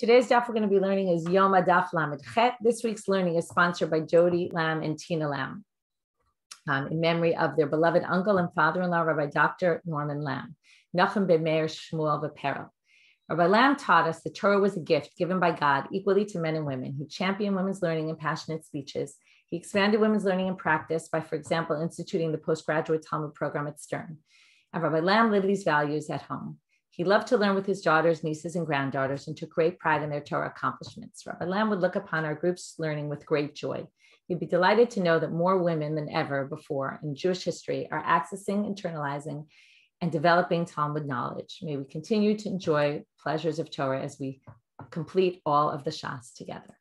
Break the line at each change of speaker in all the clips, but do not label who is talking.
Today's daf we're going to be learning is Yoma Daf Lamed Chet. This week's learning is sponsored by Jody Lam and Tina Lam in memory of their beloved uncle and father-in-law, Rabbi Dr. Norman Lam. Nachum ben Meir Shmuel V'Perel. Rabbi Lam taught us the Torah was a gift given by God equally to men and women. He championed women's learning in passionate speeches. He expanded women's learning and practice by, for example, instituting the postgraduate Talmud program at Stern. And Rabbi Lam lived these values at home. He loved to learn with his daughters, nieces, and granddaughters and took great pride in their Torah accomplishments. Rabbi Lam would look upon our group's learning with great joy. He'd be delighted to know that more women than ever before in Jewish history are accessing, internalizing, and developing Talmud knowledge. May we continue to enjoy pleasures of Torah as we complete all of the Shas together.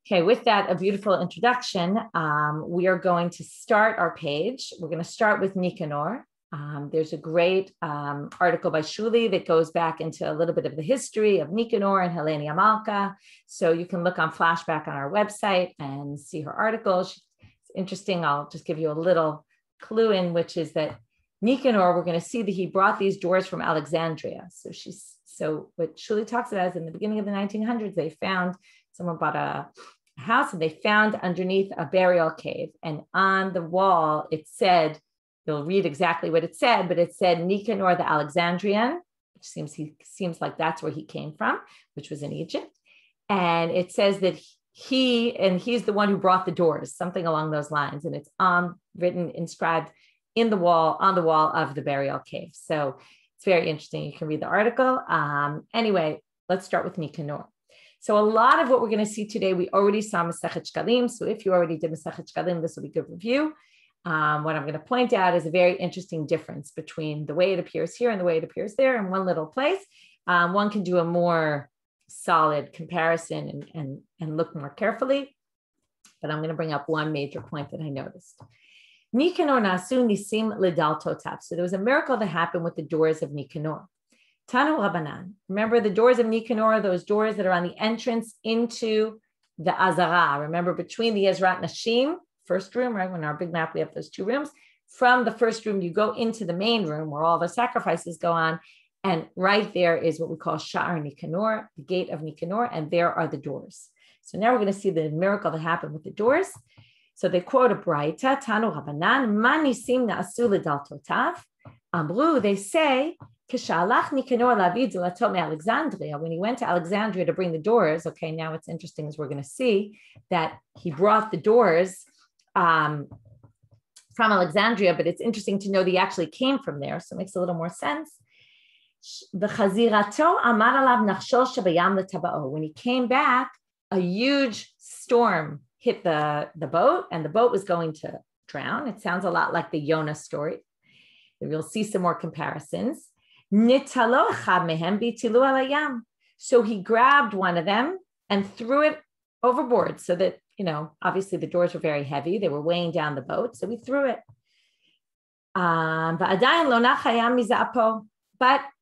Okay, with that, a beautiful introduction. We are going to start our page. We're going to start with Nicanor. There's a great article by Shuli that goes back into a little bit of the history of Nicanor and Helene Amalka. So you can look on Flashback on our website and see her article. It's interesting. I'll just give you a little clue in, which is that Nicanor, we're going to see that he brought these doors from Alexandria. So what Shuli talks about is in the beginning of the 1900s, they found, someone bought a house and they found underneath a burial cave. And on the wall, it said, you'll read exactly what it said, but it said Nicanor the Alexandrian, which seems like that's where he came from, which was in Egypt. And it says that he's the one who brought the doors, something along those lines. And it's inscribed on the wall of the burial cave. So it's very interesting. You can read the article. Anyway, let's start with Nicanor. So a lot of what we're going to see today, we already saw Masechet Shkalim. So if you already did Masechet Shkalim, this will be good review. What I'm going to point out is a very interesting difference between the way it appears here and the way it appears there in one little place. One can do a more solid comparison and look more carefully, but I'm going to bring up one major point that I noticed. Nicanor nasu nisim lidal totav. So there was a miracle that happened with the doors of Nicanor. Tanu Rabbanan. Remember the doors of Nicanor, those doors that are on the entrance into the Azara. Remember between the Ezrat Nashim, first room, right? On our big map, we have those two rooms. From the first room, you go into the main room where all the sacrifices go on. And right there is what we call Shiur Nicanor, the gate of Nicanor, and there are the doors. So now we're going to see the miracle that happened with the doors. So they quote a Braita, Tanu Rabbanan, Ma nisim na'asu lidal totav. Amru, they say, Kishalach Nicanor lavid zulato me'Alexandria. When he went to Alexandria to bring the doors, okay, now it's interesting as we're going to see that he brought the doors from Alexandria, but it's interesting to know that he actually came from there, so it makes a little more sense. When he came back, a huge storm hit the boat, and the boat was going to drown. It sounds a lot like the Yoma story. We'll see some more comparisons. So he grabbed one of them and threw it overboard so that, obviously the doors were very heavy. They were weighing down the boat. So we threw it. But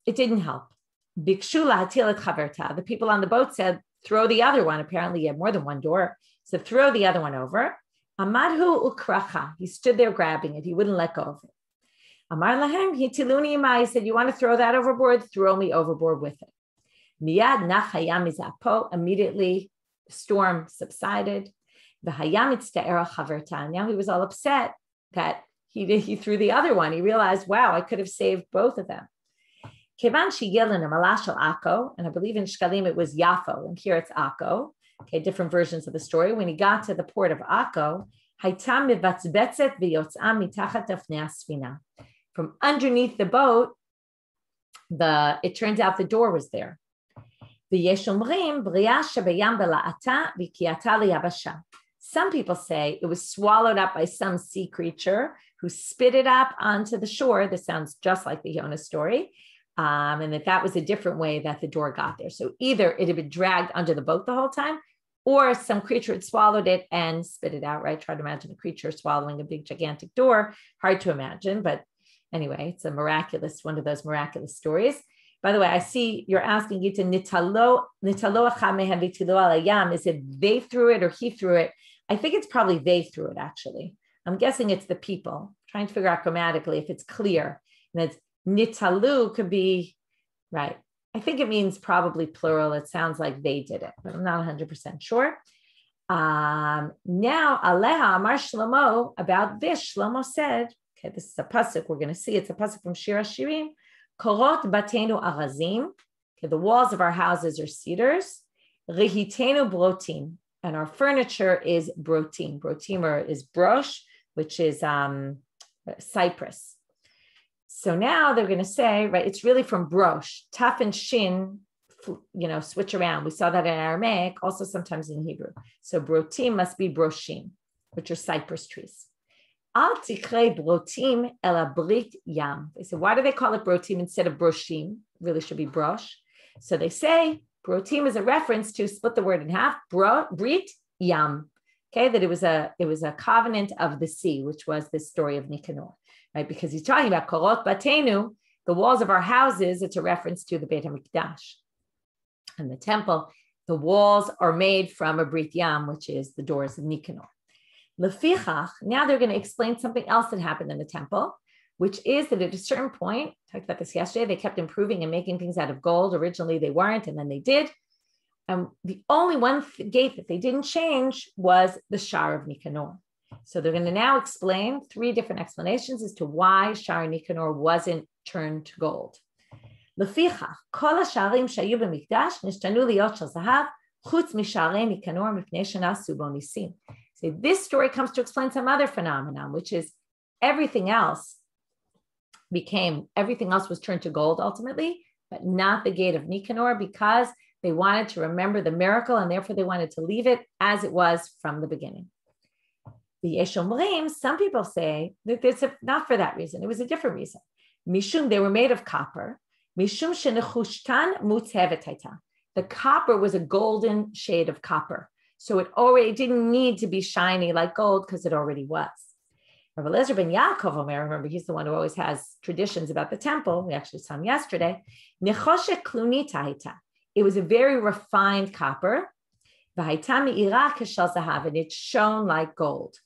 it didn't help. The people on the boat said, throw the other one. Apparently he had more than one door. So throw the other one over. Amadhu ukracha. He stood there grabbing it. He wouldn't let go of it. Amar lahem hitiluni ima. He said, you want to throw that overboard? Throw me overboard with it. Miyad nachayam izapo. Immediately, the storm subsided. Now he was all upset that he threw the other one. He realized, wow, I could have saved both of them. And I believe in Shkalim it was Yafo, and here it's Akko. Okay, different versions of the story. When he got to the port of Akko, from underneath the boat, it turns out the door was there. Some people say it was swallowed up by some sea creature who spit it up onto the shore. This sounds just like the Yoma story. And that was a different way that the door got there. So either it had been dragged under the boat the whole time, or some creature had swallowed it and spit it out, right? Try to imagine a creature swallowing a big, gigantic door. Hard to imagine, but anyway, it's one of those miraculous stories. By the way, I see you're asking Gita, nitalo achamehem v'tilo alayam. Is it they threw it or he threw it? I think it's probably they threw it, actually. I'm guessing it's the people. I'm trying to figure out grammatically if it's clear. And it's nitalu could be, right, I think it means probably plural. It sounds like they did it, but I'm not 100% sure. Now, Aleha Amar Shlomo, about this, Shlomo said, okay, this is a pasuk we're going to see. It's a pasuk from Shir HaShirim. Korot batenu arazim. Okay, the walls of our houses are cedars. Rihitenu brotim. And our furniture is brotim. Brotim is brosh, which is cypress. So now they're going to say, right, it's really from brosh. Taf and shin, switch around. We saw that in Aramaic, also sometimes in Hebrew. So brotim must be broshim, which are cypress trees. Al tikre brotim ela brit yam. They say, why do they call it brotim instead of broshim? It really should be brosh. So they say brotim is a reference to, split the word in half, brit yam. Okay, that it was a covenant of the sea, which was this story of Nicanor, right? Because he's talking about korot batenu, the walls of our houses. It's a reference to the Beit HaMikdash and the temple. The walls are made from a brit yam, which is the doors of Nicanor. Lefichach, now they're going to explain something else that happened in the temple, which is that at a certain point, I talked about this yesterday, they kept improving and making things out of gold. Originally they weren't, and then they did. And the only one gate that they didn't change was the Shar of Nicanor. So they're going to now explain 3 different explanations as to why Shar Nicanor wasn't turned to gold. Lefichach, kol hasharim shayu b'mikdash nishtanu liyot shel zahav chutz misharei Nicanor mipnei shenasu bo nisim. So this story comes to explain some other phenomenon, which is everything else was turned to gold ultimately, but not the gate of Nicanor, because they wanted to remember the miracle, and therefore they wanted to leave it as it was from the beginning. The Yeshomrim, some people say that it's not for that reason. It was a different reason. Mishum, they were made of copper. Mishum shenechushtan mutzhevet haita. The copper was a golden shade of copper. So it already didn't need to be shiny like gold, because it already was. Rabbi Eliezer ben Yaakov Omer, remember, he's the one who always has traditions about the temple. We actually saw him yesterday. Nechoshe klunita haita. It was a very refined copper. V'haita me'ira keshel zahav, and it shone like gold.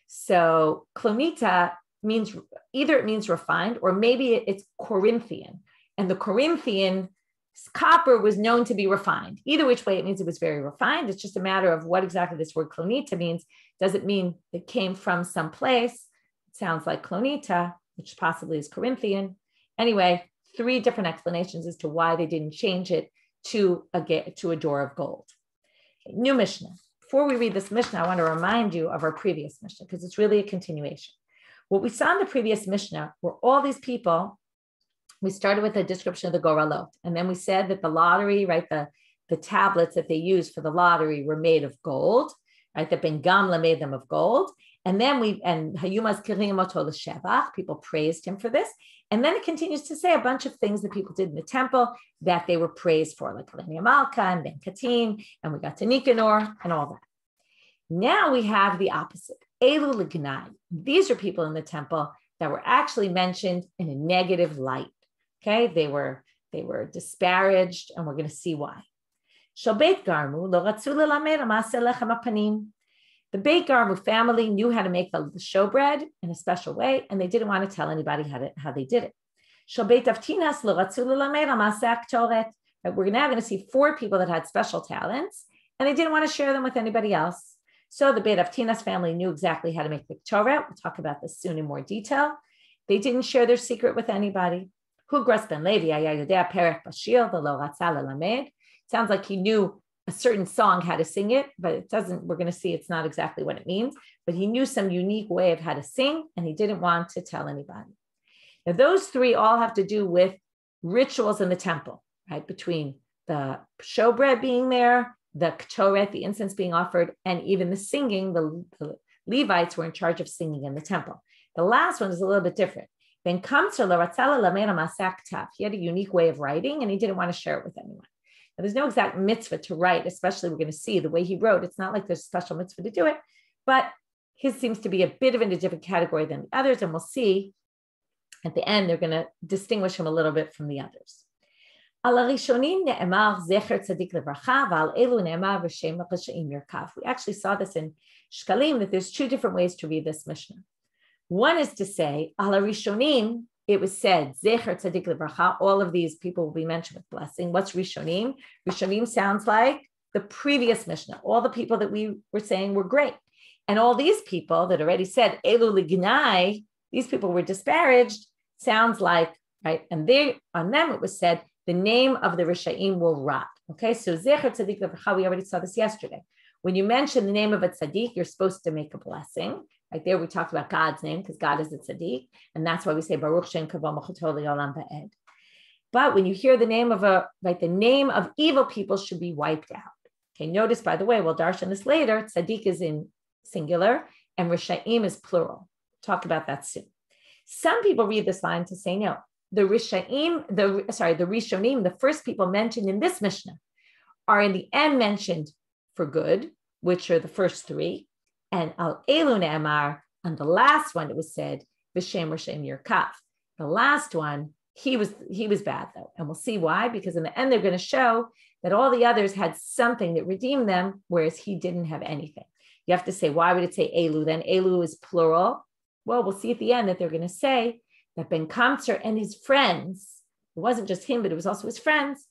So klunita means, either it means refined, or maybe it's Corinthian. And the Corinthian copper was known to be refined. Either which way, it means it was very refined. It's just a matter of what exactly this word klonita means. Does it mean it came from some place? It sounds like klonita, which possibly is Corinthian. Anyway, 3 different explanations as to why they didn't change it to a door of gold. Okay, new Mishnah. Before we read this Mishnah, I want to remind you of our previous Mishnah, because it's really a continuation. What we saw in the previous Mishnah were all these people. We started with a description of the Goralot, and then we said that the lottery, right, the tablets that they used for the lottery were made of gold, right? That Ben Gamla made them of gold. And then Hayumas Kirim Oto L'Shevach, people praised him for this. And then it continues to say a bunch of things that people did in the temple that they were praised for, like Lenia Malka and Ben Katin, and we got to Nicanor and all that. Now we have the opposite. Elu L'Gnai. These are people in the temple that were actually mentioned in a negative light. Okay, they were disparaged, and we're going to see why. The Beit Garmu family knew how to make the showbread in a special way, and they didn't want to tell anybody how they did it. We're now going to see 4 people that had special talents, and they didn't want to share them with anybody else. So the Beit Avtinas family knew exactly how to make the Torah. We'll talk about this soon in more detail. They didn't share their secret with anybody. Hugras ben Levi ayayudea perek bashir v'lo ratza lelamed. Sounds like he knew a certain song, how to sing it, but it doesn't. We're going to see it's not exactly what it means. But he knew some unique way of how to sing, and he didn't want to tell anybody. Now, those 3 all have to do with rituals in the temple, right? Between the showbread being there, the ketoret, the incense being offered, and even the singing. The Levites were in charge of singing in the temple. The last one is a little bit different. Then he had a unique way of writing, and he didn't want to share it with anyone. Now, there's no exact mitzvah to write, especially we're going to see the way he wrote. It's not like there's a special mitzvah to do it, but his seems to be a bit of in a different category than the others, and we'll see at the end they're going to distinguish him a little bit from the others. We actually saw this in Shkalim, that there's 2 different ways to read this Mishnah. One is to say, Al Rishonim, it was said, Zecher Tzadik Lebracha, all of these people will be mentioned with blessing. What's Rishonim? Rishonim sounds like the previous Mishnah. All the people that we were saying were great. And all these people that already said, Elu Lignai, these people were disparaged, sounds like, right? And on them it was said, the name of the Rishaim will rot. Okay, so Zecher Tzadik Lebracha, we already saw this yesterday. When you mention the name of a tzaddik, you're supposed to make a blessing. Right there, we talked about God's name because God is a tzaddik, and that's why we say Baruch Shem Kavod Malchuto Le'olam Va'ed. But when you hear the name of the name of evil people should be wiped out. Okay, notice by the way, we'll darshan this later. Tzaddik is in singular and Rishaim is plural. Talk about that soon. Some people read this line to say no. The Rishonim, the first people mentioned in this Mishnah, are in the end mentioned for good, which are the first three, and al elu ne'amar, on the last one it was said v'shem Rishaim Yerkav. The last one, he was bad though, and we'll see why, because in the end they're going to show that all the others had something that redeemed them, whereas he didn't have anything. You have to say, why would it say elu? Then elu is plural. Well, we'll see at the end that they're going to say that Ben Kamser and his friends, it wasn't just him, but it was also his friends,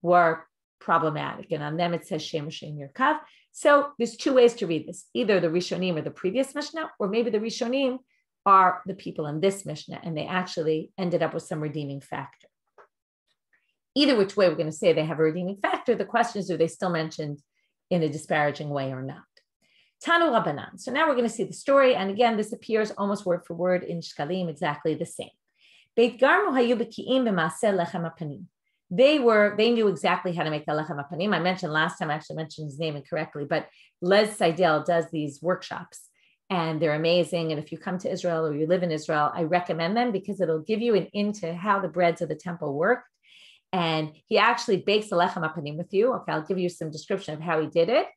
were problematic. And on them it says Shem Rishaim Yerkav. So there's two ways to read this. Either the Rishonim are the previous Mishnah, or maybe the Rishonim are the people in this Mishnah, and they actually ended up with some redeeming factor. Either which way we're going to say they have a redeeming factor. The question is, are they still mentioned in a disparaging way or not? Tanu Rabbanan. So now we're going to see the story. And again, this appears almost word for word in Shkalim, exactly the same. Beit Garmu hayu b'ki'im b'maseh lechem hapanim. They knew exactly how to make the lechem hapanim. I mentioned last time, I actually mentioned his name incorrectly, but Les Seidel does these workshops and they're amazing. And if you come to Israel or you live in Israel, I recommend them because it'll give you an into how the breads of the temple work. And he actually bakes the lechem hapanim with you. Okay, I'll give you some description of how he did it.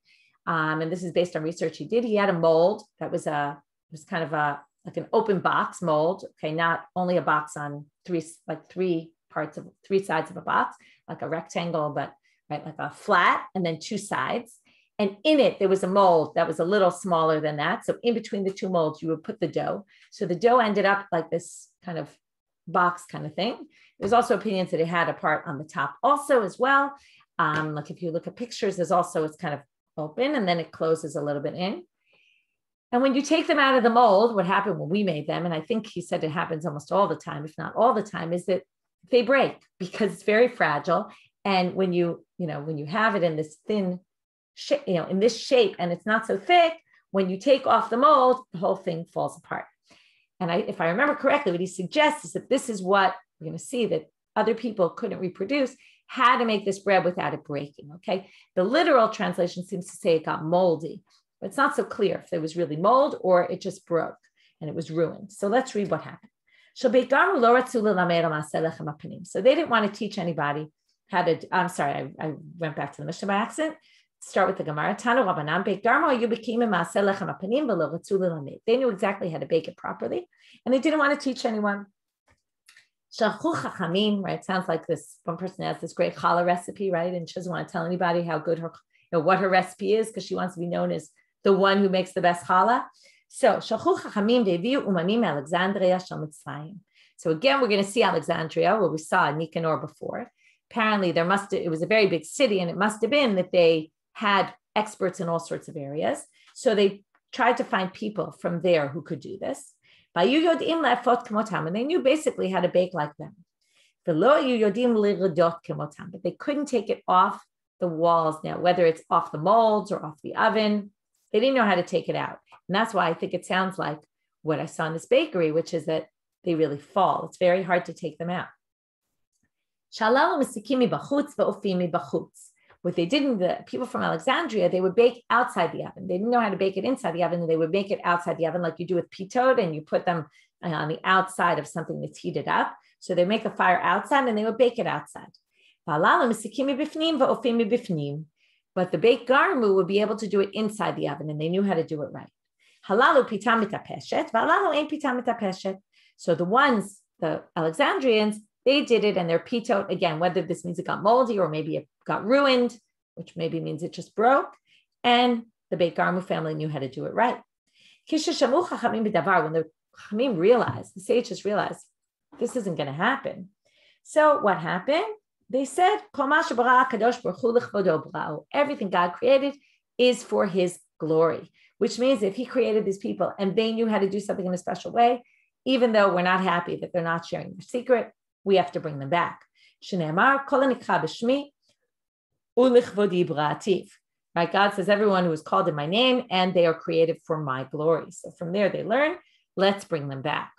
And this is based on research he did. He had a mold that was kind of like an open box mold. Okay, not only a box on three sides of a box, like a rectangle, but right, like a flat, and then two sides. And in it, there was a mold that was a little smaller than that. So in between the two molds, you would put the dough. So the dough ended up like this kind of box kind of thing. There's also opinions that it had a part on the top also as well. Like if you look at pictures, it's kind of open and then it closes a little bit in. And when you take them out of the mold, what happened when we made them, and I think he said it happens almost all the time, if not all the time, is that they break because it's very fragile. And when you have it in this thin shape, in this shape, and it's not so thick, when you take off the mold, the whole thing falls apart. And if I remember correctly, what he suggests is that this is what we're going to see that other people couldn't reproduce, how to make this bread without it breaking, okay? The literal translation seems to say it got moldy, but it's not so clear if there was really mold or it just broke and it was ruined. So let's read what happened. So they didn't want to teach anybody how to, I'm sorry, I went back to the Mishnah by accident. Start with the Gemara. They knew exactly how to bake it properly and they didn't want to teach anyone. Right? Sounds like this one person has this great challah recipe, right? And she doesn't want to tell anybody how good what her recipe is because she wants to be known as the one who makes the best challah. So again, we're going to see Alexandria, where we saw Nicanor before. Apparently, it was a very big city, and it must have been that they had experts in all sorts of areas. So they tried to find people from there who could do this. And they knew basically how to bake like them. But they couldn't take it off the walls now, whether it's off the molds or off the oven. They didn't know how to take it out. And that's why I think it sounds like what I saw in this bakery, which is that they really fall. It's very hard to take them out. What they did, the people from Alexandria, they would bake outside the oven. They didn't know how to bake it inside the oven, and they would make it outside the oven like you do with pitot, and you put them on the outside of something that's heated up. So they make the fire outside, and they would bake it outside. But the baked garmu would be able to do it inside the oven, and they knew how to do it right. So the Alexandrians, they did it, and their pitot, again, whether this means it got moldy or maybe it got ruined, which maybe means it just broke, and the Beit Garmu family knew how to do it right. When the Chachamim realized, the sages realized this isn't going to happen. So what happened? They said, everything God created is for his glory, which means if he created these people and they knew how to do something in a special way, even though we're not happy that they're not sharing their secret, we have to bring them back. Right? God says, everyone who is called in my name, and they are created for my glory. So from there they learn, let's bring them back.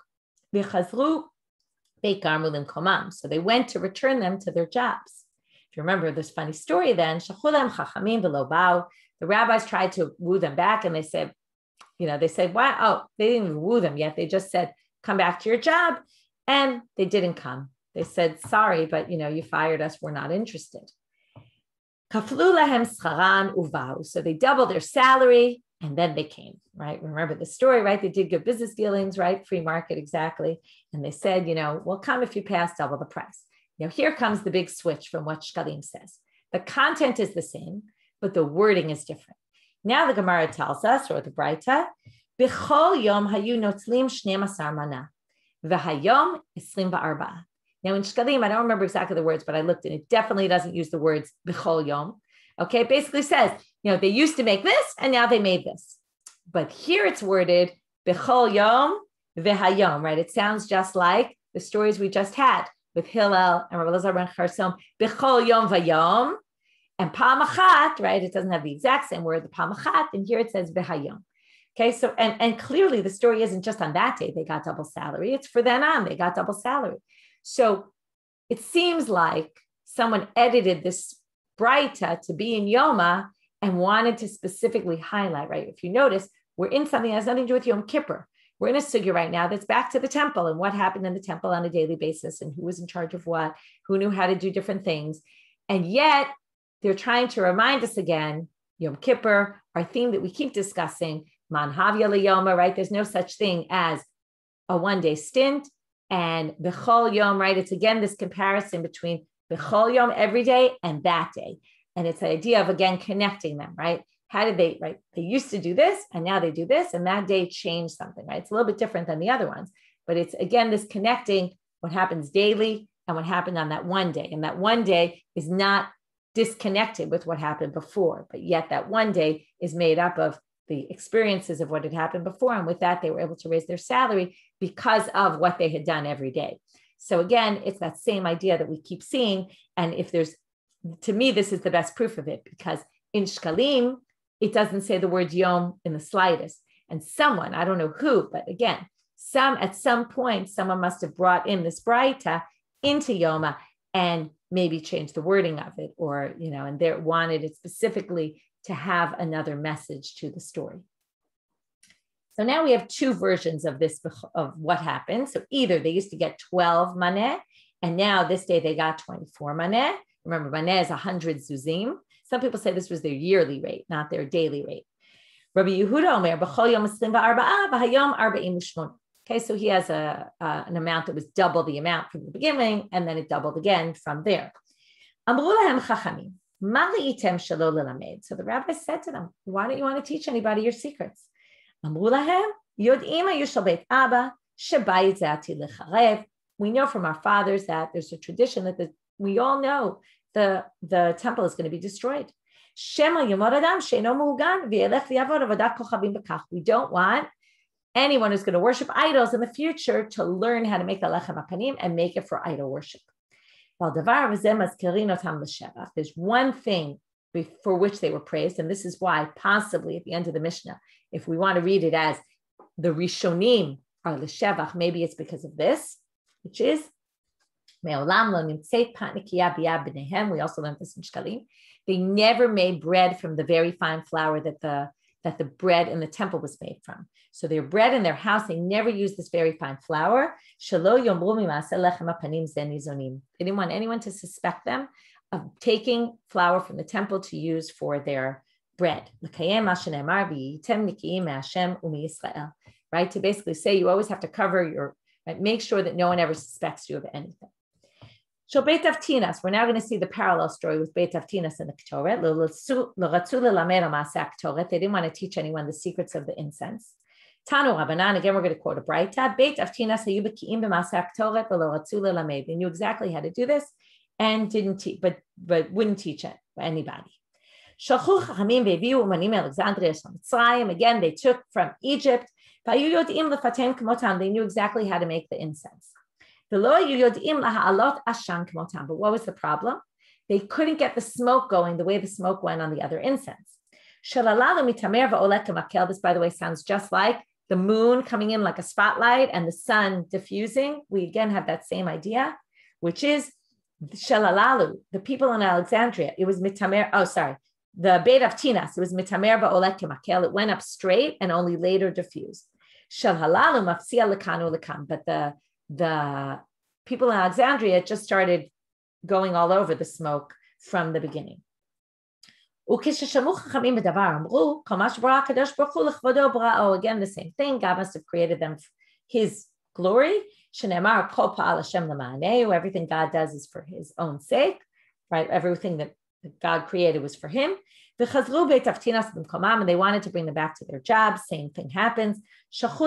So they went to return them to their jobs. If you remember this funny story then, the rabbis tried to woo them back, and they said, why? Oh, they didn't even woo them yet. They just said, come back to your job. And they didn't come. They said, sorry, but you fired us. We're not interested. So they doubled their salary and then they came, right? Remember the story, right? They did good business dealings, right? Free market, exactly. And they said, we'll come if you pass double the price. Here comes the big switch from what Shkalim says. The content is the same, but the wording is different. Now the Gemara tells us, or the Braita, B'chol yom hayu notzlim 12 mana, v'hayom 24. Now in Shkalim, I don't remember exactly the words, but I looked and it definitely doesn't use the words B'chol yom. Okay, it basically says, they used to make this and now they made this. But here it's worded B'chol yom v'hayom, right? It sounds just like the stories we just had with Hillel and Rabbi Elazar ben Charsom, B'chol yom v'yom, and Pamachat, right? It doesn't have the exact same word, the Pamachat, and here it says V'hayom. Okay, so, and clearly the story isn't just on that day they got double salary, it's for then on, they got double salary. So it seems like someone edited this Braita to be in Yoma and wanted to specifically highlight, right? If you notice, we're in something that has nothing to do with Yom Kippur. We're in a sugya right now that's back to the temple and what happened in the temple on a daily basis and who was in charge of what, who knew how to do different things. And yet they're trying to remind us again, Yom Kippur, our theme that we keep discussing, Man Havya Yoma, right? There's no such thing as a one-day stint, and B'chol Yom, right? It's again this comparison between B'chol Yom every day and that day. And it's the idea of, again, connecting them, right? How did they, right? They used to do this and now they do this, and that day changed something, right? It's a little bit different than the other ones, but it's again this connecting what happens daily and what happened on that one day. And that one day is not disconnected with what happened before, but yet that one day is made up of the experiences of what had happened before. And with that, they were able to raise their salary because of what they had done every day. So again, it's that same idea that we keep seeing. And if there's, to me, this is the best proof of it, because in Shkalim, it doesn't say the word Yom in the slightest. And someone, I don't know who, but again, at some point, someone must have brought in this Braita into Yoma and maybe changed the wording of it, or, and they wanted it specifically to have another message to the story. So now we have two versions of this, of what happened. So either they used to get 12 maneh, and now this day they got 24 maneh. Remember, maneh is 100 zuzim. Some people say this was their yearly rate, not their daily rate. Rabbi Yehuda Omer, b'chol yom 24 v'hayom 48. Okay, so he has an amount that was double the amount from the beginning, and then it doubled again from there. Amru lahem chachamim, ma le'item shelo lelamed. So the rabbi said to them, why don't you want to teach anybody your secrets? Amru lahem, yod'im hayu shel beit Abba, shebayit zati lecharev. We know from our fathers that there's a tradition that we all know the temple is going to be destroyed. Shema yomod adam she'eno mu'ugan v'yelech v'yavod avodat kochavim b'kach. We don't want anyone who's going to worship idols in the future to learn how to make the lechem hapanim and make it for idol worship. There's one thing for which they were praised, and this is why possibly at the end of the Mishnah, if we want to read it as the Rishonim are l'shevach, maybe it's because of this, which is we also learned this in Shkalim. They never made bread from the very fine flour that the bread in the temple was made from. So their bread in their house, they never used this very fine flour. They didn't want anyone to suspect them of taking flour from the temple to use for their bread. Right? To basically say you always have to cover right? Make sure that no one ever suspects you of anything. So Beit Avtinas, we're now going to see the parallel story with Beit Avtinas in the Ketoret. They didn't want to teach anyone the secrets of the incense. Tanu Rabbanan, again, we're going to quote a Braita. Beit Avtinas hayu beki'im b'maseh Torah v'lo ratzu lelamed. They knew exactly how to do this and didn't teach, but wouldn't teach it to anybody. Shalchu chachamim ve'viu umanim Alexandria Mitzrayim. Again, they took from Egypt. V'hayu yod'im lefatem k'motam. They knew exactly how to make the incense. V'lo hayu yod'im laha'alot ashan k'motam. But what was the problem? They couldn't get the smoke going the way the smoke went on the other incense. Shalalalu mitamer va'oleh k'makel. This, by the way, sounds just like the moon coming in like a spotlight and the sun diffusing. We again have that same idea, which is Shalalalu, the people in Alexandria. It was mitamer. Oh, sorry. The Beit Avtinas, it was mitamer va'oleh k'makel. It went up straight and only later diffused. Shalalalu mafsia lekanu lekam. But the people in Alexandria just started going all over the smoke from the beginning. Again, the same thing. God must have created them for his glory. Everything God does is for his own sake, right? Everything that God created was for him. And they wanted to bring them back to their jobs. Same thing happens. But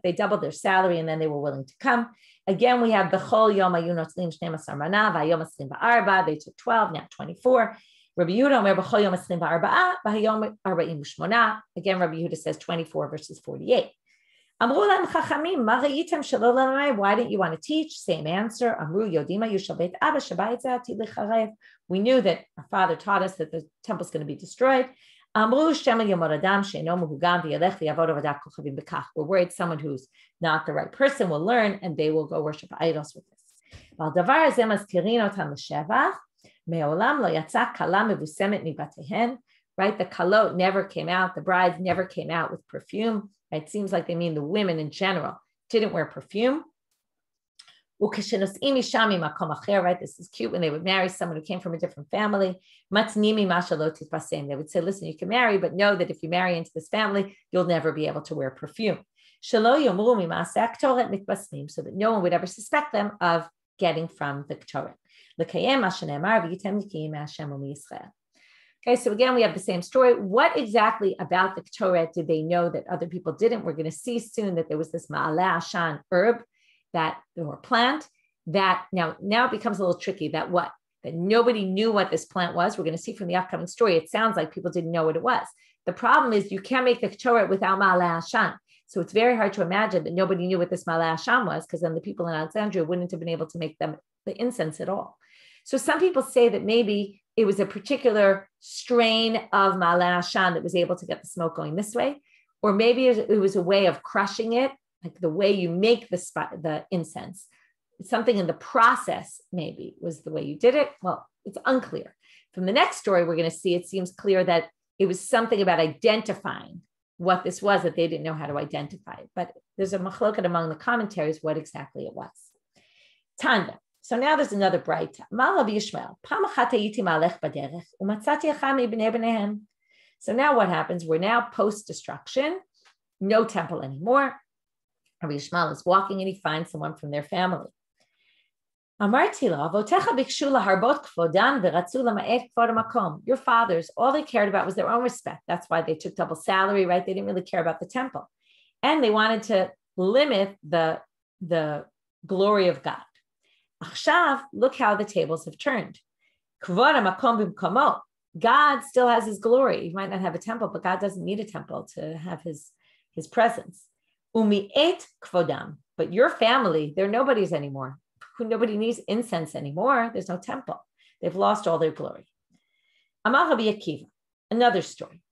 they doubled their salary and then they were willing to come. Again, we have Bechol Yoma Yunotzlim 12 Mana, Vayom Aslim Ba'arba. They took 12, now 24. Rabbi Yehuda Omer Bechol Yom Aslim Ba'arba, Vayom Arba'im Shmona. Again, Rabbi Yehuda says 24 verses 48. Amru Lam Chachamim, Ma Rayitem Shelo L'Lamai. Why didn't you want to teach? Same answer. Amru Yodima Yushal Beit Abba Shabayit Zati L'Charev. We knew that our father taught us that the temple is going to be destroyed. Amru Shema Yomoradam Sheino Muhugam V'Yalech V'Yavod Avadat Kochavim B'Kach. We're worried someone who's not the right person will learn and they will go worship idols with this. Val Davar Hazeh Mazkirin Otam L'Shevach Me'olam Lo Yatza Kala Mevusemet Mibatehen. Right, the kalot never came out. The brides never came out with perfume. It seems like they mean the women in general didn't wear perfume. Right, this is cute when they would marry someone who came from a different family. They would say, listen, you can marry, but know that if you marry into this family, you'll never be able to wear perfume. So that no one would ever suspect them of getting from the Torah. Okay, so again, we have the same story. What exactly about the Torah did they know that other people didn't? We're going to see soon that there was this Ma'aleh Ashan herb or plant that now it becomes a little tricky. That nobody knew what this plant was. We're going to see from the upcoming story. It sounds like people didn't know what it was. The problem is you can't make the Torah without Ma'aleh Ashan. So it's very hard to imagine that nobody knew what this Ma'aleh Ashan was, because then the people in Alexandria wouldn't have been able to make them the incense at all. So some people say that maybe it was a particular strain of Ma'aleh Ashan that was able to get the smoke going this way, or maybe it was a way of crushing it, like the way you make the incense. Something in the process maybe was the way you did it. Well, it's unclear. From the next story we're going to see, it seems clear that it was something about identifying what this was that they didn't know how to identify it. But there's a machloket among the commentaries what exactly it was. Tanda. So now there's another Braita. So now what happens? We're now post-destruction, no temple anymore. Rabbi Yishmael is walking and he finds someone from their family. Your fathers, all they cared about was their own respect. That's why they took double salary, right? They didn't really care about the temple. And they wanted to limit the glory of God. Achshav, look how the tables have turned. God still has his glory. He might not have a temple, but God doesn't need a temple to have his presence. Umi'et kvodam, but your family, they're nobodies anymore. Nobody needs incense anymore. There's no temple. They've lost all their glory. Amar Rabbi Akiva, another story.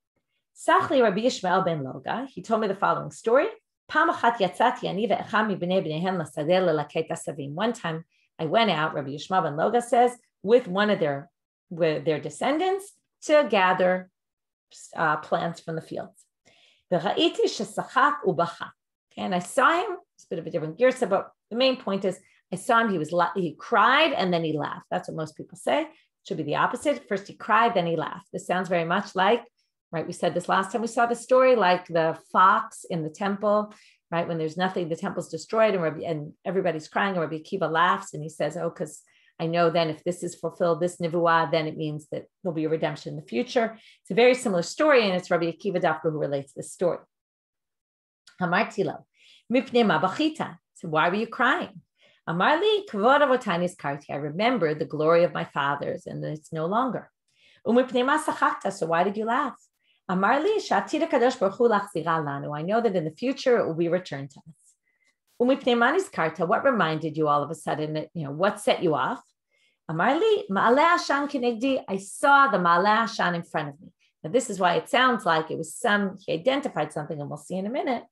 Sachli Rabbi Yishmael ben Loga, he told me the following story. One time I went out, Rabbi Yishmael ben Loga says, with one of their descendants to gather plants from the fields. And I saw him, it's a bit of a different girsa, but the main point is I saw him, he cried and then he laughed. That's what most people say. It should be the opposite. First he cried, then he laughed. This sounds very much like, right, we said this last time we saw the story, like the fox in the temple, right, when there's nothing, the temple's destroyed and everybody's crying, and Rabbi Akiva laughs and he says, oh, because I know then if this is fulfilled, this nivuah, then it means that there'll be a redemption in the future. It's a very similar story, and it's Rabbi Akiva Dafka who relates this story. Amarti lo, mipnei ma bachita. So why were you crying? Amar li, kavod avotani izkarti. I remember the glory of my fathers, and it's no longer. Umipnei ma sachakta. So why did you laugh? Amar li, shatira kadosh baruch hu lachzira lanu. I know that in the future it will be returned to us. Umipnei ma nizkarta. What reminded you all of a sudden? That, what set you off? Amar li, ma'aleh ashan kinegdi. I saw the ma'aleh ashan in front of me. Now this is why it sounds like it was he identified something, and we'll see in a minute.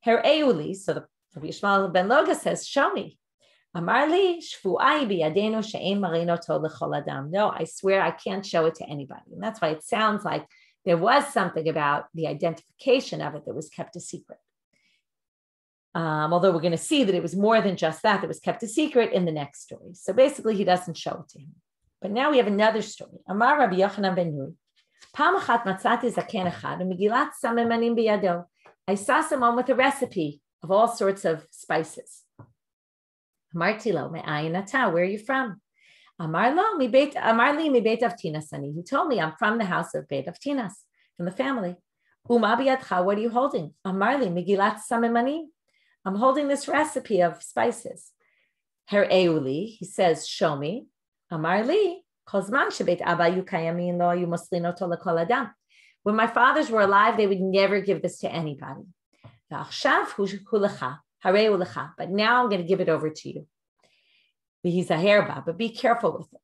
Her euli. So the Rabbi Yishmael ben Loga says, show me. Amar li, shvu'ai biyadenu she'en marino tov l'chol adam. No, I swear I can't show it to anybody. And that's why it sounds like there was something about the identification of it that was kept a secret. Although we're going to see that it was more than just that was kept a secret in the next story. So basically, he doesn't show it to him. But now we have another story. Amar Rabbi Yochanan ben Nuri. Pam achat matzati zaken echad u'megilat samemanim biyado. I saw someone with a recipe of all sorts of spices. Amarti lo, me'ayin ata, where are you from? Amar li mi beit avtinas ani. He told me, I'm from the house of Beit Avtinas, from the family. Uma biyadcha, what are you holding? Amar li megilat samemanim. I'm holding this recipe of spices. Her euli, he says, show me. Amar li, kozman shebeit abba yu kayamin lo yu moslin oto lekol adam. When my fathers were alive, they would never give this to anybody. But now I'm going to give it over to you. But be careful with it.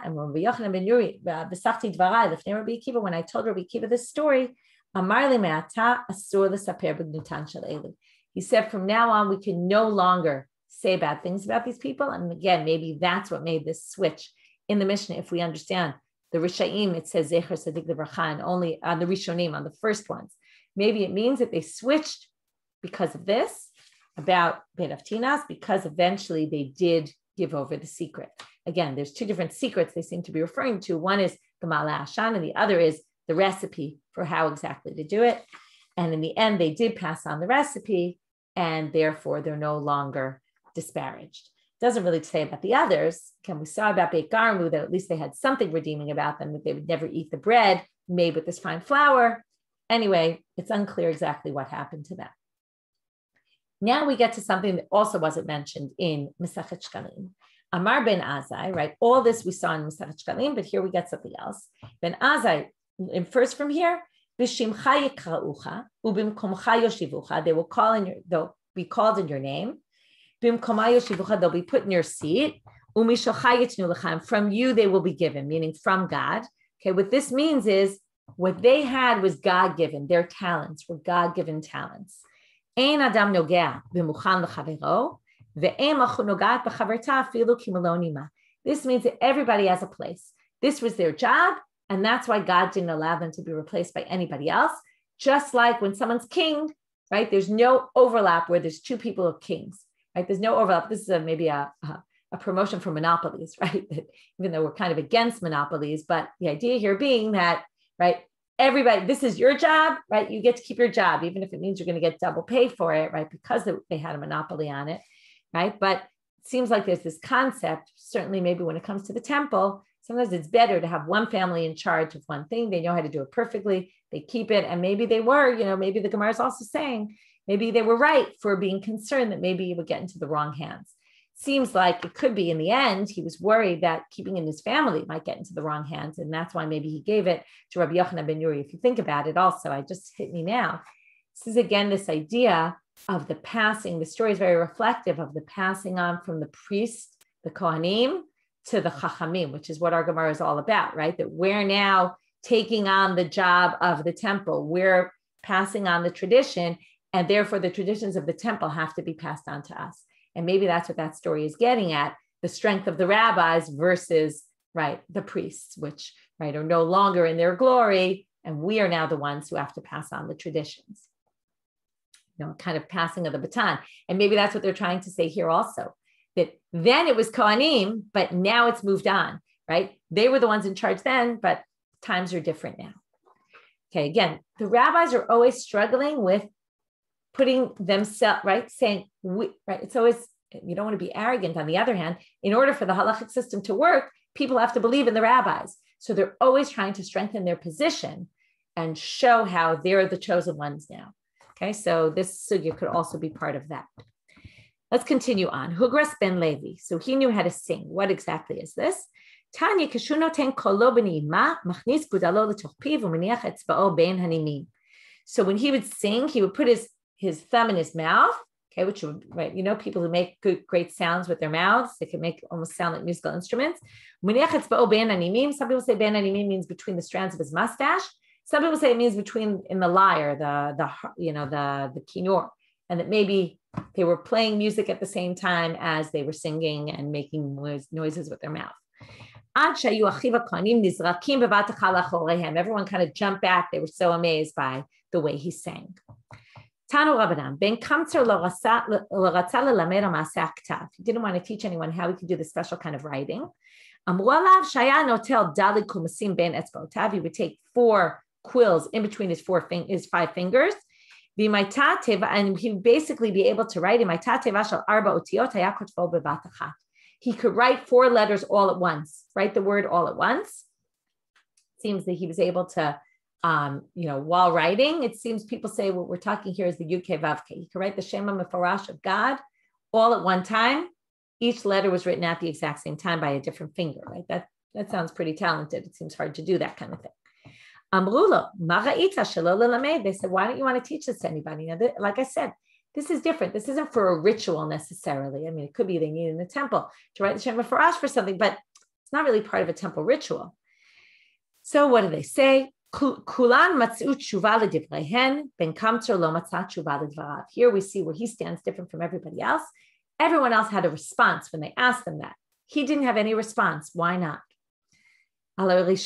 And when when I told Rabbi Akiva this story, he said, from now on, we can no longer say bad things about these people. And again, maybe that's what made this switch in the Mishnah. If we understand the Rishaim, it says Zecher Sadik Livracha, and only on the Rishonim, on the first ones. Maybe it means that they switched because of this, about Beit Avtinas, because eventually they did give over the secret. Again, there's two different secrets they seem to be referring to. One is the Ma'aleh Ashan, and the other is the recipe for how exactly to do it. And in the end, they did pass on the recipe, and therefore they're no longer disparaged. Doesn't really say about the others. Again, we saw about Beit Garmu that at least they had something redeeming about them, that they would never eat the bread made with this fine flour. Anyway, it's unclear exactly what happened to them. Now we get to something that also wasn't mentioned in Masechet Shkalim. Amar ben Azai, right? All this we saw in Masechet Shkalim, but here we get something else. Ben Azai, and first from here, B'shimcha yikra'ucha, u'bimkomcha yoshivucha. They'll be called in your name. B'mkoma yoshivucha, they'll be put in your seat. U'mishocha yitnu lecha, and from you they will be given, meaning from God. Okay, what this means is what they had was God-given. Their talents were God-given talents. Ein adam nogea b'muchan l'chavero, ve'em achu nogat b'chaverta afilu kimalonima. This means that everybody has a place. This was their job, and that's why God didn't allow them to be replaced by anybody else. Just like when someone's king, right? There's no overlap where there's two people of kings, right? There's no overlap. This is maybe a promotion for monopolies, right? Even though we're kind of against monopolies, but the idea here being that, right? Everybody, this is your job, right? You get to keep your job, even if it means you're going to get double pay for it, right? Because they had a monopoly on it, right? But it seems like there's this concept, certainly maybe when it comes to the temple, sometimes it's better to have one family in charge of one thing. They know how to do it perfectly. They keep it. And maybe they were, maybe the Gemara is also saying, maybe they were right for being concerned that maybe it would get into the wrong hands. Seems like it could be in the end, he was worried that keeping in his family might get into the wrong hands. And that's why maybe he gave it to Rabbi Yochanan ben Nuri. If you think about it also, I just hit me now. This is again, this idea of the passing. The story is very reflective of the passing on from the priest, the Kohanim, to the Chachamim, which is what our Gemara is all about, right? That we're now taking on the job of the temple. We're passing on the tradition, and therefore the traditions of the temple have to be passed on to us. And maybe that's what that story is getting at, the strength of the rabbis versus, right, the priests, which, right, are no longer in their glory, and we are now the ones who have to pass on the traditions. Kind of passing of the baton. And maybe that's what they're trying to say here also, that then it was Kohanim, but now it's moved on, right? They were the ones in charge then, but times are different now. Okay, again, the rabbis are always struggling with putting themselves, right? Saying, right? It's always you don't want to be arrogant. On the other hand, in order for the halachic system to work, people have to believe in the rabbis. So they're always trying to strengthen their position and show how they're the chosen ones now. Okay, so this sugya could also be part of that. Let's continue on. Hugras ben Levi. So he knew how to sing. What exactly is this? Tanya kashunoten kolo b'ni'ima machnis gudalo l'toch piv u'meniach etzba'o bein hanimim. So when he would sing, he would put his thumb in his mouth. Okay, which would, right, you know, people who make great sounds with their mouths, they can make almost sound like musical instruments. Some people say ben hanimim means between the strands of his mustache. Some people say it means between in the lyre, the kinor, and that maybe they were playing music at the same time as they were singing and making noises with their mouth. Everyone kind of jumped back. They were so amazed by the way he sang. Tanu Rabbanit, Ben Kamtzer he didn't want to teach anyone how he could do the special kind of writing. He would take 4 quills in between his 5 fingers. And he would basically be able to write he could write 4 letters all at once, write the word all at once. It seems that he was able to, while writing, it seems people say what we're talking here is the Yud-Kei Vav-Kei. He could write the Shema Mefarash of God all at one time. Each letter was written at the exact same time by a different finger, right? That sounds pretty talented. It seems hard to do that kind of thing. They said, why don't you want to teach this to anybody? Now, like I said, this is different. This isn't for a ritual necessarily. I mean, it could be they need in the temple to write the Shema Mefarash for something, but it's not really part of a temple ritual. So what do they say? Here we see where he stands different from everybody else. Everyone else had a response when they asked them that. He didn't have any response. Why not? Here's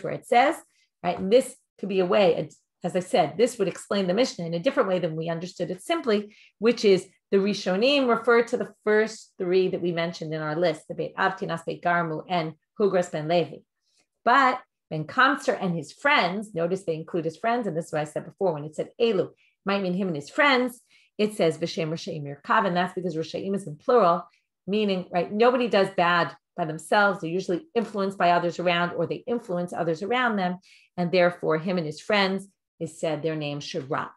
where it says, right? And this could be a way, as I said, this would explain the Mishnah in a different way than we understood it simply, which is the Rishonim refer to the first 3 that we mentioned in our list, the Beit Avtinas, Beit Garmu, and Hugras ben Levi. But Ben Kamtzer and his friends, notice they include his friends, and this is what I said before, when it said Elu, might mean him and his friends, it says V'shem Rishayim Yirkav, and that's because Rishayim is in plural, meaning, right, nobody does bad by themselves. They're usually influenced by others around, or they influence others around them, and therefore him and his friends is said their name should rot.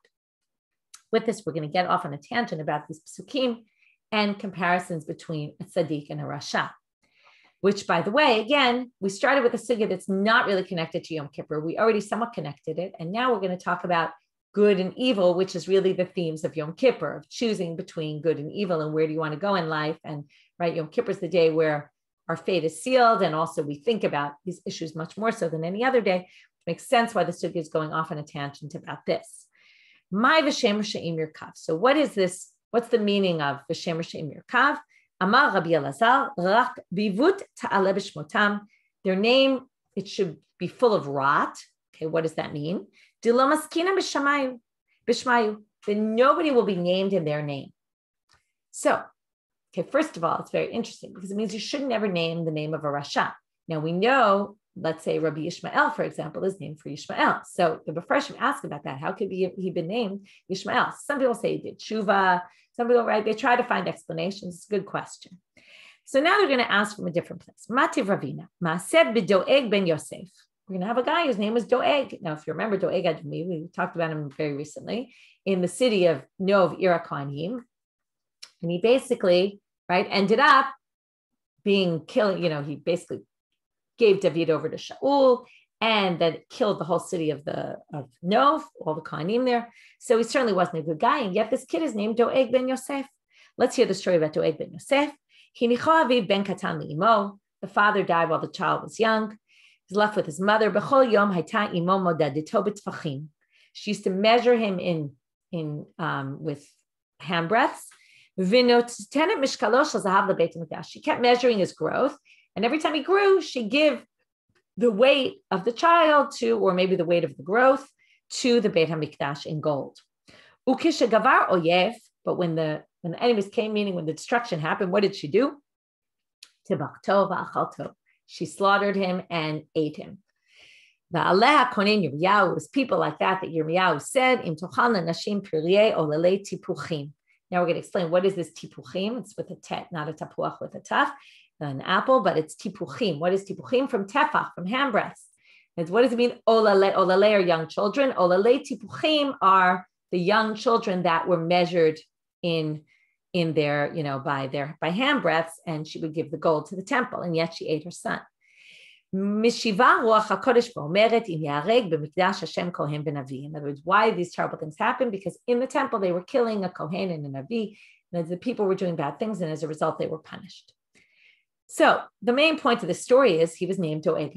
With this, we're going to get off on a tangent about these psukim and comparisons between a tzaddik and a rasha, which, by the way, again, we started with a sugya that's not really connected to Yom Kippur. We already somewhat connected it, and now we're going to talk about good and evil, which is really the themes of Yom Kippur, of choosing between good and evil and where do you want to go in life. And right, Yom Kippur is the day where our fate is sealed, and also we think about these issues much more so than any other day, which makes sense why the sugya is going off on a tangent about this. My v'shem Rishayim Yirkav. So what is this? What's the meaning of v'shem Rishayim Yirkav? Amar Rabbi Elazar, rak bivut ta'ale b'shmotam. Their name, it should be full of rot. Okay, what does that mean? Dilo maskina b'shmayu. Then nobody will be named in their name. So, okay, first of all, it's very interesting because it means you should never name the name of a rasha. Now we know, let's say Rabbi Yishmael, for example, is named for Yishmael. So the Mepharshim ask about that. How could he been named Yishmael? Some people say he did tshuva. Some people, right, they try to find explanations. It's a good question. So now they're going to ask from a different place. Mativ Ravina, Maaseh b'Doeg ben Yosef. We're going to have a guy whose name was Doeg. Now, if you remember Doeg Admi, we talked about him very recently in the city of Nov Irakonim. And he basically, right, ended up being killing, he basically gave David over to Shaul and then killed the whole city of Nov, all the Kohanim there. So he certainly wasn't a good guy. And yet this kid is named Doeg ben Yosef. Let's hear the story about Doeg ben Yosef. Ben Katan li'imo. The father died while the child was young. He's left with his mother. B'chol yom hayta imo modadito b'tfachim. She used to measure him in with handbreadths. She kept measuring his growth. And every time he grew, she'd give the weight of the child to, or maybe the weight of the growth, to the Beit HaMikdash in gold. Ukishegavar oyev, but when the enemies came, meaning when the destruction happened, what did she do? Tibachto v'achalto. She slaughtered him and ate him. Va'aleh konen Yirmiyahu, it was people like that Yirmiyahu said, Im tochalna nashim piryeh olalei tipuchim. Now we're going to explain what is this tipuchim. It's with a tet, not a tapuach with a taf, an apple, but it's tipuchim. What is tipuchim? From tefach, from ham breasts. And what does it mean? Olale, olale are young children. Olale tipuchim are the young children that were measured in their, by hand breaths, and she would give the gold to the temple, and yet she ate her son. In other words, why these terrible things happen? Because in the temple they were killing a kohen and a navi, and the people were doing bad things, and as a result they were punished. So the main point of the story is he was named Doeg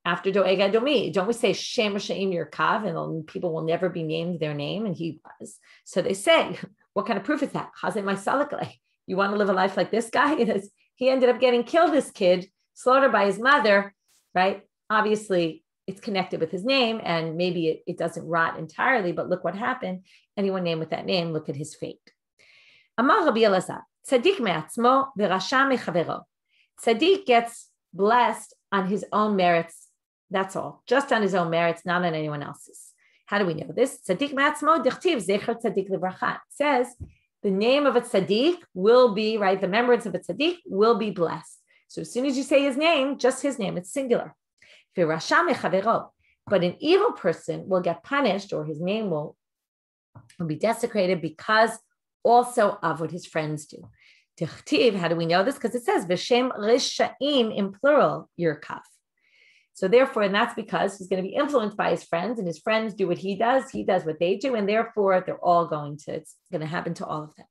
after Doeg Adomi. Don't we say Shem Sha'im Yerkav, and people will never be named their name, and he was. So they say, what kind of proof is that? You want to live a life like this guy? He ended up getting killed, this kid, slaughtered by his mother, right? Obviously, it's connected with his name, and maybe it doesn't rot entirely, but look what happened. Anyone named with that name, look at his fate. Amar Rabbi Elazar, Tzaddik me'atzmo v'rasha mechavero. Tzaddik gets blessed on his own merits. That's all, just on his own merits, not on anyone else's. How do we know this? Tzaddik me'atzmo dichtiv zecher tzaddik livracha. It says the name of a tzaddik will be, right, the remembrance of a tzaddik will be blessed. So as soon as you say his name, just his name, it's singular. But an evil person will get punished, or his name will be desecrated because also of what his friends do. How do we know this? Because it says V'shem Risha'im in plural, Yerkaf. So therefore, and that's because he's going to be influenced by his friends, and his friends do what he does what they do, and therefore it's going to happen to all of them.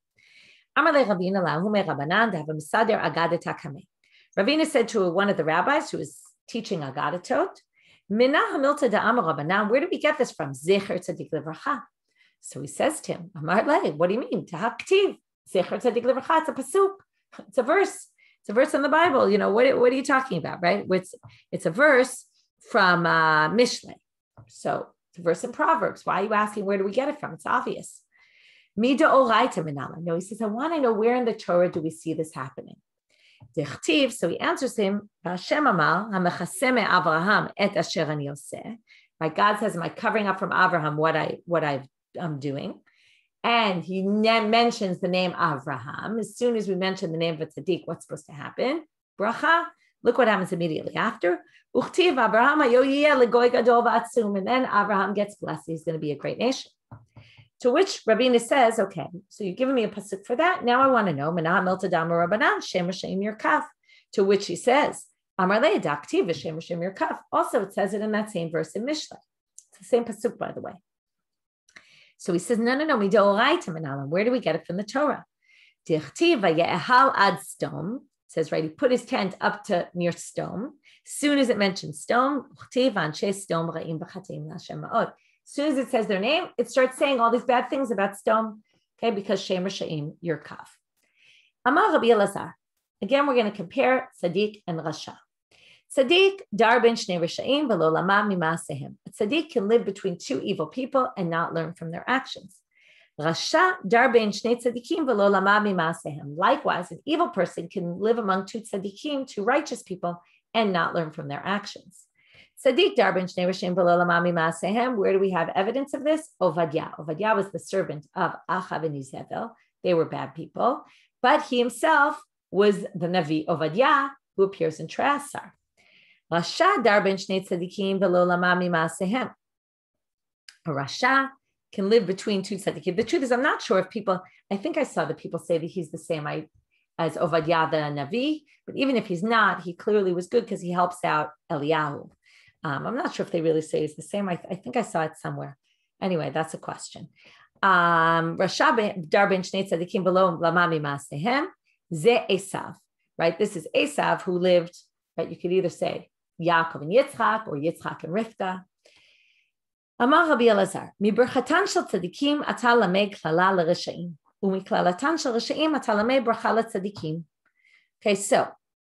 Ravina said to one of the rabbis who was teaching Agadatot, where do we get this from? Zecher tzaddik livracha. So he says to him, Amar le, what do you mean? Tahaktiv, zecher tzaddik livracha, it's a pasuk. It's a verse. It's a verse in the Bible. What are you talking about, right? It's a verse from Mishlei. So it's a verse in Proverbs. Why are you asking where do we get it from? It's obvious. Mida oraita minala. No, he says, I want to know where in the Torah do we see this happening. So he answers him, Hashem Amar, HaMechaseh Avraham et asher ani oseh. My God says, am I covering up from Avraham what I'm doing? And he mentions the name Avraham. As soon as we mention the name of a tzaddik, what's supposed to happen? Bracha. Look what happens immediately after. Uchtiv Avraham hayo yeh legoy gadol v'atzum. And then Avraham gets blessed. He's going to be a great nation. To which Rabbanit says, okay, so you've given me a pasuk for that. Now I want to know, Menah milta dama Rabbanan, Shem Hashem Yerkaf. To which he says, Amar le daktiv Shem Hashem Yerkaf. Also, it says it in that same verse in Mishlei. It's the same pasuk, by the way. So he says, no, midoraita menalam. Where do we get it from the Torah? Dichtiv vayehal ad stom. It says, right, he put his tent up to near Stom. As soon as it mentions Stom, uchtiv anshe Stom ra'im b'chatim l'Hashem ma'od. As soon as it says their name, it starts saying all these bad things about Stom, okay, because Shem Risha'im, Yerkaf. Amar Rabbi Elazar. Again, we're going to compare Tzaddik and Rasha. Tzaddik, dar ben shnei Risha'im v'lo lamad mima'asehem. A tzaddik can live between two evil people and not learn from their actions. Rasha, dar ben shnei tzaddikim v'lo lamad mima'asehem. Likewise, an evil person can live among two tzaddikim, two righteous people, and not learn from their actions. Tzaddik dar ben shnei Risha'im v'lo lamad mima'asehem. Where do we have evidence of this? Ovadia. Ovadia was the servant of Achav and Izebel. They were bad people, but he himself was the Navi Ovadia, who appears in Trasar. Rasha dar ben shnei tzaddikim v'lo lamad mima'asehem. A Rasha can live between two tzaddikim. The truth is, I'm not sure if people, I think I saw the people say that he's the same as Ovadia the Navi, but even if he's not, he clearly was good because he helps out Eliyahu. I'm not sure if they really say he's the same. I think I saw it somewhere. Anyway, that's a question. Rasha dar ben shnei tzaddikim v'lo lamad mima'asehem ze Esav. Right, this is Esav who lived. Right, you could either say Yaakov and Yitzchak or Yitzchak and Rivka. Amar Rabbi Elazar, mi berchatan shel tzaddikim ata lamei klala l'reshaim, umi klalatan shel reshaim ata lamei bracha l'tzaddikim. Okay, so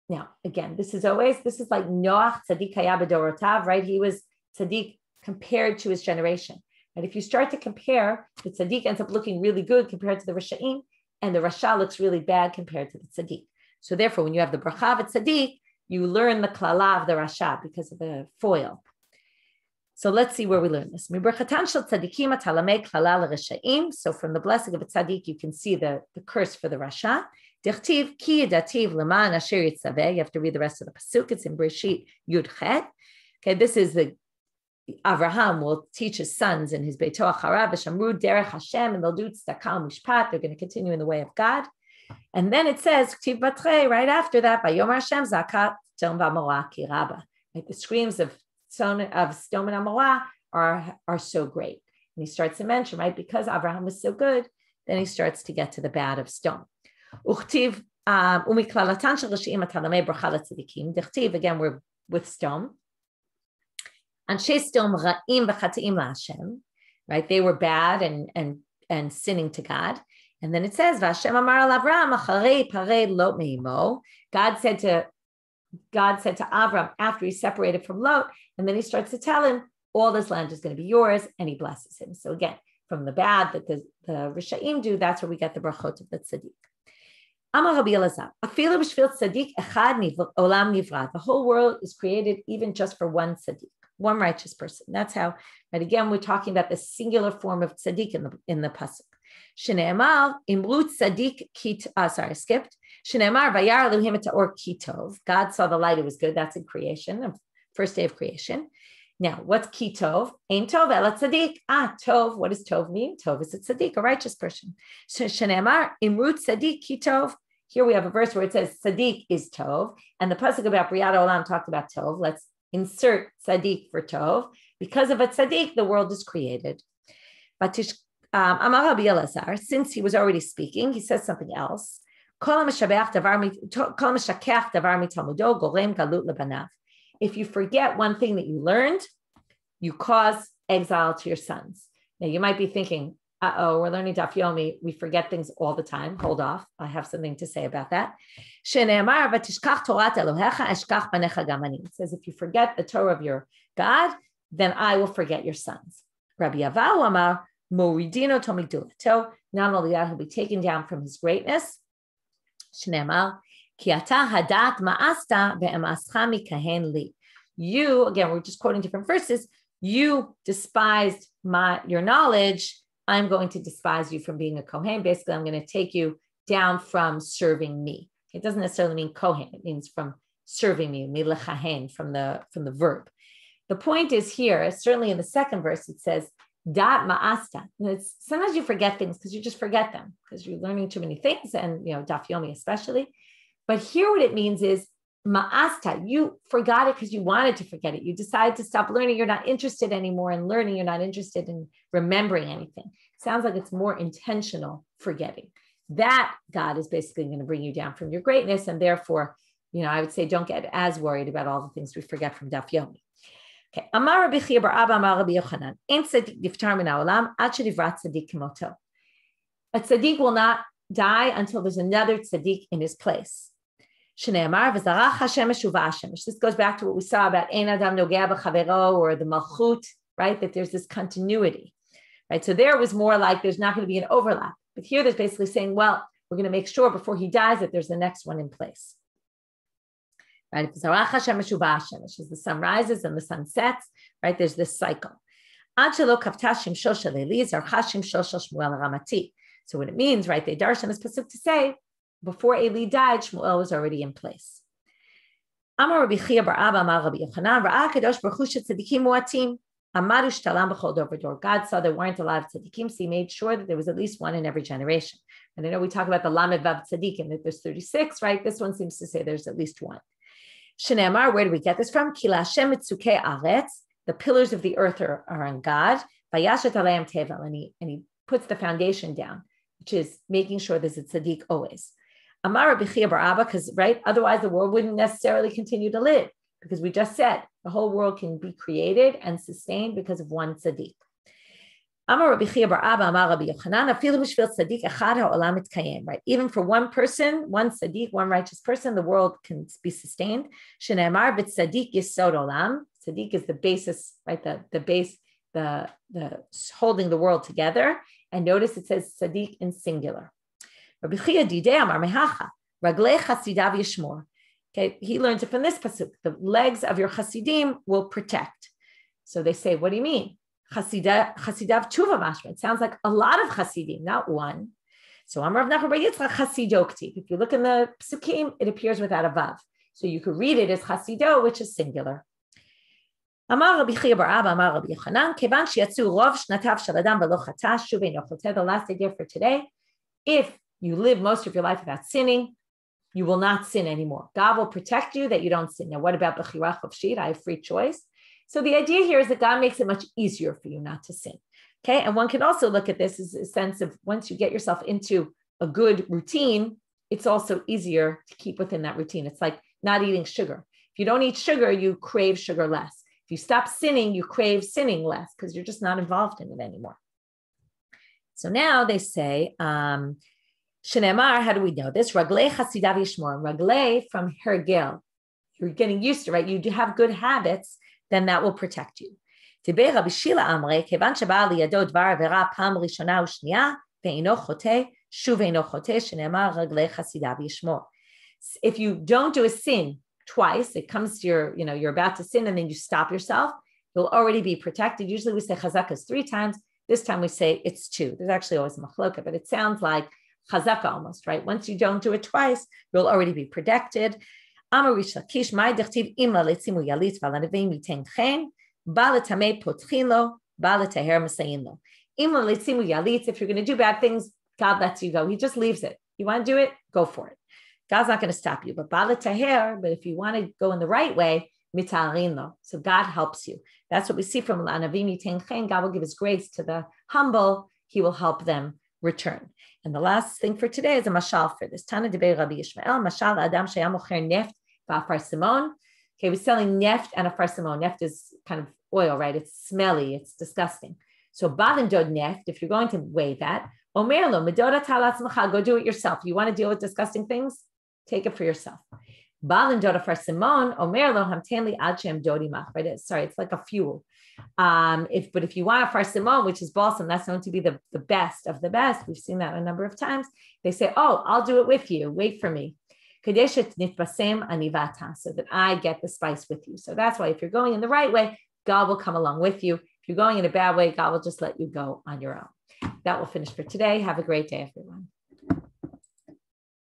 now again, this is like Noach tzaddik haya b'dorotav, right? He was tzaddik compared to his generation. And if you start to compare, the tzaddik ends up looking really good compared to the reshaim, and the rasha looks really bad compared to the tzaddik. So therefore, when you have the bracha of tzaddik, you learn the klala of the rasha because of the foil. So let's see where we learn this. So from the blessing of a tzaddik, you can see the curse for the Rasha. You have to read the rest of the pasuk. It's in Breshit Yud Chet. Okay, this is the Avraham will teach his sons in his Beito Acharav v'shamru derech Hashem, and they'll do tzedakah mishpat. They're going to continue in the way of God. And then it says, Ktiv Batre, right after that, by Yomar Hashem zakat Sdom v'Amorah ki rabba. Like the screams of Sdom and Amorah are so great. And he starts to mention, right, because Avraham was so good, then he starts to get to the bad of Sdom. Uchtiv umiklalatan shel rashiim atalamei bracha letzadikim. Dichtiv, again, we're with Sdom. Anshe Sdom ra'im v'chata'im la'Hashem, right? They were bad and sinning to God. And then it says, Vashem amar al Avram acharei parei lot meimo. God said to Avram after he's separated from Lot, and then he starts to tell him, all this land is going to be yours, and he blesses him. So again, from the bad that the Rishaim do, that's where we get the brachot of the tzaddik. Amar Rabbi Elazar, afilu b'shvil tzaddik echad olam nivra. The whole world is created even just for one tzaddik, one righteous person. That's how, and again, we're talking about the singular form of tzaddik in the pasuk. Shneemar imru tzaddik skipped. Shneemar vayar Elohim et haor ki tov. God saw the light; it was good. That's in creation, first day of creation. Now, what's ki tov? Ein tov ela tzaddik. Tov. What does tov mean? Tov is a tzaddik, a righteous person. So shneemar imru tzaddik ki tov. Here we have a verse where it says tzaddik is tov, and the pasuk about Briyat Olam talked about tov. Let's insert tzaddik for tov. Because of a tzaddik, the world is created. But Amar Rabbi Elazar, since he was already speaking, he says something else. If you forget one thing that you learned, you cause exile to your sons. Now you might be thinking, we're learning Daf Yomi. We forget things all the time. Hold off. I have something to say about that. It says, if you forget the Torah of your God, then I will forget your sons. Rabbi Avahu Amar, Moridino Tomigdulato, not only that, he'll be taken down from his greatness. Shneemar, Ki ata hadat ma'asta ve'emascha mikahen li. You, again, we're just quoting different verses. You despised your knowledge. I'm going to despise you from being a Kohen. Basically, I'm going to take you down from serving me. It doesn't necessarily mean Kohen. It means from serving me, milechahen, from the verb. The point is here, certainly in the second verse, it says, Dat ma'asta. Sometimes you forget things because you just forget them because you're learning too many things, and Daf Yomi especially. But here what it means is ma'asta. You forgot it because you wanted to forget it. You decided to stop learning. You're not interested anymore in learning. You're not interested in remembering anything. It sounds like it's more intentional forgetting. That God is basically going to bring you down from your greatness, and therefore, I would say don't get as worried about all the things we forget from Daf Yomi. Okay. Amar Rabbi Chia bar Abba Amar Rabbi Yochanan. Ein tzaddik niftar min haolam ad shenivra tzaddik k'moto. A tzaddik will not die until there's another tzaddik in his place. Shneimar v'zarach Hashem eshuva Hashem. This goes back to what we saw about Ein Adam Nogea b'Chavero, or the Malchut, right? That there's this continuity, right? So there was more like there's not going to be an overlap. But here there's basically saying, well, we're going to make sure before he dies that there's the next one in place. Right? As the sun rises and the sun sets, right? There's this cycle. So what it means, right? They darshan this pasuk to say, before Eli died, Shmuel was already in place. Amar Rabbi Chia bar Abba Amar Rabbi Yochanan Ra'ah Kadosh Baruch Hu shetzadikim muatim Amadu shtalam b'chol dor v'dor. God saw there weren't a lot of tzadikim, so he made sure that there was at least one in every generation. And I know we talk about the Lamed Vav tzadikim, that there's 36, right? This one seems to say there's at least one. Shneimar, where do we get this from? Ki la'Hashem mitzukei aretz. The pillars of the earth are on God. Vayashet aleim tevel, and he puts the foundation down, which is making sure there's a tzaddik always. Amar Rabbi Chia bar Abba, because right, otherwise the world wouldn't necessarily continue to live, because we just said the whole world can be created and sustained because of one tzaddik. Amar Rabbi Chia bar Abba, Amar Rabbi Yochanan, afilu b'shvil tzaddik echad ha'olam mitkayem. Right, even for one person, one tzaddik, one righteous person, the world can be sustained. Shneimar b'tzaddik yisod olam. Tzaddik is the basis, right? The base, the holding the world together. And notice it says tzaddik in singular. Rabbi Chia didei amar mehacha raglei chasidav yishmor. Okay, he learns it from this pasuk. The legs of your chasidim will protect. So they say, what do you mean? Chasidav Tuva Mashma. It sounds like a lot of Chasidim, not one. So Amar Rav Nachman bar Yitzchak Chasidokti. If you look in the Psukim, it appears without a Vav. So you could read it as Chasido, which is singular. Amar Rabbi Chia bar Abba, Amar Rabbi Yochanan, Kevan shiatzu rov shnatav shel adam v'lo chata shuvei nochoteh. The last idea for today: if you live most of your life without sinning, you will not sin anymore. God will protect you that you don't sin. Now, what about b'chira chofshit? I have free choice. So the idea here is that God makes it much easier for you not to sin. Okay, and one can also look at this as a sense of once you get yourself into a good routine, it's also easier to keep within that routine. It's like not eating sugar. If you don't eat sugar, you crave sugar less. If you stop sinning, you crave sinning less because you're just not involved in it anymore. So now they say, Shenemar, how do we know this? Raglei chasidav yishmor. Raglei from hergel. You're getting used to, right? You do have good habits, then that will protect you. Tibei Rabbi Shila Amre, kevan sheba liyado dvar avera pam rishona u'shniya ve'ino choteh shuv ve'ino choteh shenemar raglei chasidav yishmor. If you don't do a sin twice, it comes to you're about to sin and then you stop yourself, you'll already be protected. Usually we say chazakas 3 times. This time we say it's 2. There's actually always a machloka, but it sounds like chazaka almost, right? Once you don't do it twice, you'll already be protected. Amar Rish Lakish, my dechtiv imla letzimu yalit v'alanavim yiten chen, ba'letamei potchin lo, ba'letaher masayin lo. Imla letzimu yalit, if you're going to do bad things, God lets you go. He just leaves it. You want to do it? Go for it. God's not going to stop you. But ba'letaher, but if you want to go in the right way, mitarin lo. So God helps you. That's what we see from Lanavim yiten chen. God will give his grace to the humble. He will help them return. And the last thing for today is a mashal for this. Tana debei Rabbi Yishmael, mashal adam sheyam mocher neft v'afarsimon. Okay, we're selling neft and a farsimon. Neft is kind of oil, right? It's smelly. It's disgusting. So balin dod neft, if you're going to weigh that, omer lo medoda talatzmacha, go do it yourself. You want to deal with disgusting things? Take it for yourself. Balin dod farsimon, omer lo hamten li ad shem dodi mach. Right? Sorry, it's like a fuel. But if you want a farsimon, which is balsam, that's known to be the best of the best. We've seen that a number of times. They say, oh, I'll do it with you. Wait for me. So that I get the spice with you. So that's why if you're going in the right way, God will come along with you. If you're going in a bad way, God will just let you go on your own. That will finish for today. Have a great day, everyone.